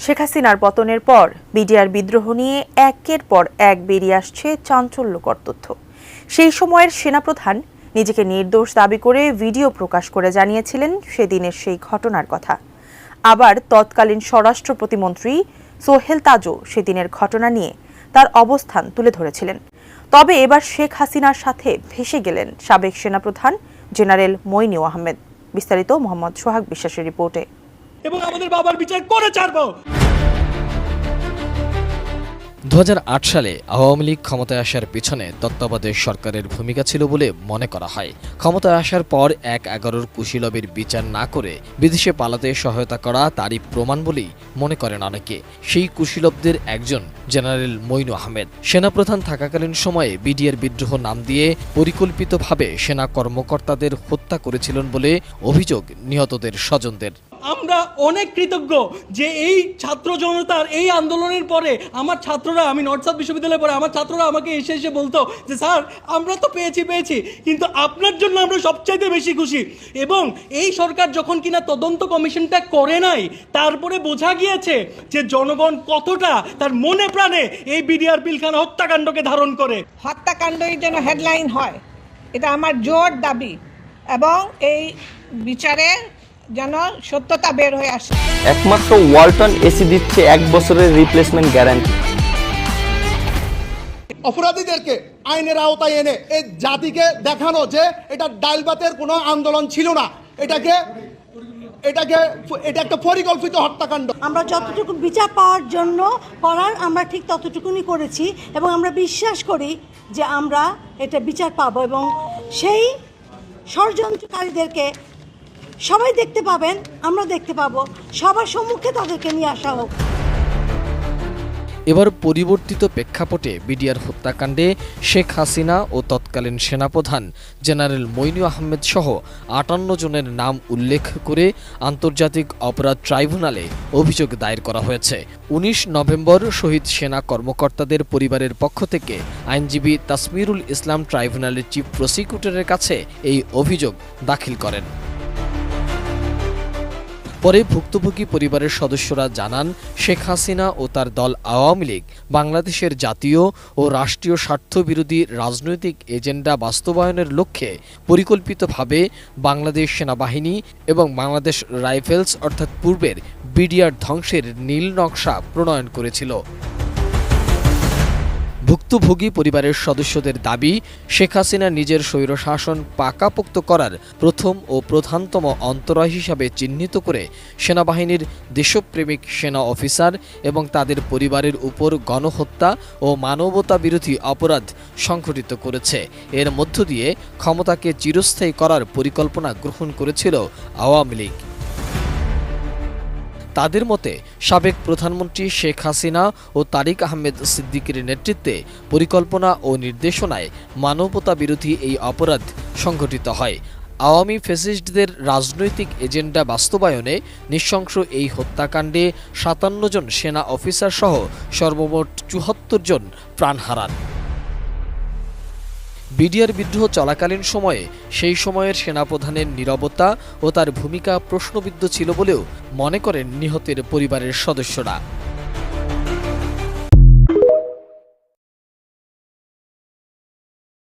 শেখ হাসিনার পতনের পর বিডিআর বিদ্রোহ নিয়ে একের পর এক বেরিয়ে আসছে চাঞ্চল্যকর তথ্য। সেই সময়ের সেনাপ্রধান নিজেকে নির্দোষ দাবি করে ভিডিও প্রকাশ করে জানিয়েছিলেন সেদিনের সেই ঘটনার কথা। আবার তৎকালীন স্বরাষ্ট্র প্রতিমন্ত্রী সোহেল তাজও সেদিনের ঘটনা নিয়ে তার অবস্থান তুলে ধরেছিলেন। তবে এবার শেখ হাসিনার সাথে ভেসে গেলেন সাবেক সেনাপ্রধান জেনারেল মইনু আহমেদ। বিস্তারিত মোহাম্মদ সোহাগ বিশ্বাসের রিপোর্টে। এবং আমাদের বাবার বিচার করে ছাড়বো। 2008 সালে আওয়ামী লীগ ক্ষমতায় আসার পিছনে তত্ত্বাবধায়ক সরকারের ভূমিকা ছিল বলে মনে করা হয়। ক্ষমতায় আসার পর 1/11 কুশীলবের বিচার না করে বিদেশে পালাতে সহায়তা করা তারই প্রমাণ বলেই মনে করেন অনেকে। সেই কুশীলবদের একজন জেনারেল মইনু আহমেদ সেনাপ্রধান থাকাকালীন সময়ে বিডিআর বিদ্রোহ নাম দিয়ে পরিকল্পিতভাবে সেনা কর্মকর্তাদের হত্যা করেছিলেন বলে অভিযোগ নিহতদের স্বজনদের। আমরা অনেক কৃতজ্ঞ যে এই ছাত্র জনতার এই আন্দোলনের পরে আমার ছাত্ররা, আমি নর্থ সাউথ বিশ্ববিদ্যালয়ে পড়ে, আমার ছাত্ররা আমাকে এসে বলতো যে স্যার আমরা তো পেয়েছি কিন্তু আপনার জন্য আমরা সবচাইতে বেশি খুশি। এবং এই সরকার যখন কিনা তদন্ত কমিশনটা করে নাই, তারপরে বোঝা গিয়েছে যে জনগণ কতটা তার মনে প্রাণে এই বিডিআর পিলখানা হত্যাকাণ্ডকে ধারণ করে। হত্যাকাণ্ডই যেন হেডলাইন হয়, এটা আমার জোর দাবি, এবং এই বিচারে যেন সত্যতা বের হয়ে আসে। একমাত্র ওয়ালটন এসি দিচ্ছে 1 বছরের রিপ্লেসমেন্ট গ্যারান্টি। অপরাধীদেরকে আইনের আওতায় এনে এই জাতিকে দেখানো যে এটা ডালবাতের কোনো আন্দোলন ছিল না, এটা একটা পরিকল্পিত হত্যাকাণ্ড। আমরা যতটুকু বিচার পাওয়ার জন্য আমরা ঠিক ততটুকুনি করেছি, এবং আমরা বিশ্বাস করি যে আমরা এটা বিচার পাবো, এবং সেই ষড়যন্ত্রকারীদেরকে সবাই দেখতে পাবেন, আমরা দেখতে পাবো, সবার সম্মুখে তাদেরকে নিয়ে আসা হোক। এবার পরিবর্তিত প্রেক্ষাপটে বিডিআর হত্যাকাণ্ডে শেখ হাসিনা ও তৎকালীন সেনাপ্রধান জেনারেল মইনু আহমেদ সহ 58 জনের নাম উল্লেখ করে আন্তর্জাতিক অপরাধ ট্রাইব্যুনালে অভিযোগ দায়ের করা হয়েছে। 19 নভেম্বর শহীদ সেনা কর্মকর্তাদের পরিবারের পক্ষ থেকে আইনজীবী তাসমিরুল ইসলাম ট্রাইব্যুনালের চিফ প্রসিকিউটরের কাছে এই অভিযোগ দাখিল করেন। পরে ভুক্তভোগী পরিবারের সদস্যরা জানান, শেখ হাসিনা ও তার দল আওয়ামী লীগ বাংলাদেশের জাতীয় ও রাষ্ট্রীয় স্বার্থবিরোধী রাজনৈতিক এজেন্ডা বাস্তবায়নের লক্ষ্যে পরিকল্পিতভাবে বাংলাদেশ সেনাবাহিনী এবং বাংলাদেশ রাইফেলস অর্থাৎ পূর্বের বিডিআর ধ্বংসের নীল নকশা প্রণয়ন করেছিল। ভুক্তভোগী পরিবারের সদস্যদের দাবি, শেখ হাসিনা নিজের স্বৈরশাসন পাকাপোক্ত করার প্রথম ও প্রধানতম অন্তরায় হিসাবে চিহ্নিত করে সেনাবাহিনীর দেশপ্রেমিক সেনা অফিসার এবং তাদের পরিবারের উপর গণহত্যা ও মানবতা বিরোধী অপরাধ সংঘটিত করেছে। এর মধ্য দিয়ে ক্ষমতাকে চিরস্থায়ী করার পরিকল্পনা গ্রহণ করেছিল আওয়ামী লীগ। তাদের মতে সাবেক প্রধানমন্ত্রী শেখ হাসিনা ও তারিক আহমেদ সিদ্দিকীর নেতৃত্বে পরিকল্পনা ও নির্দেশনায় মানবতা বিরোধী এই অপরাধ সংঘটিত হয়। আওয়ামী ফ্যাসিস্টদের রাজনৈতিক এজেন্ডা বাস্তবায়নে নৃশংস এই হত্যাকাণ্ডে 57 জন সেনা অফিসার সহ সর্বমোট 74 জন প্রাণ হারান। বিডিআর বিদ্রোহ চলাকালীন সময়ে সেই সময়ের সেনাপ্রধানের নীরবতা ও তার ভূমিকা প্রশ্নবিদ্ধ ছিল বলেও মনে করেন নিহতের পরিবারের সদস্যরা।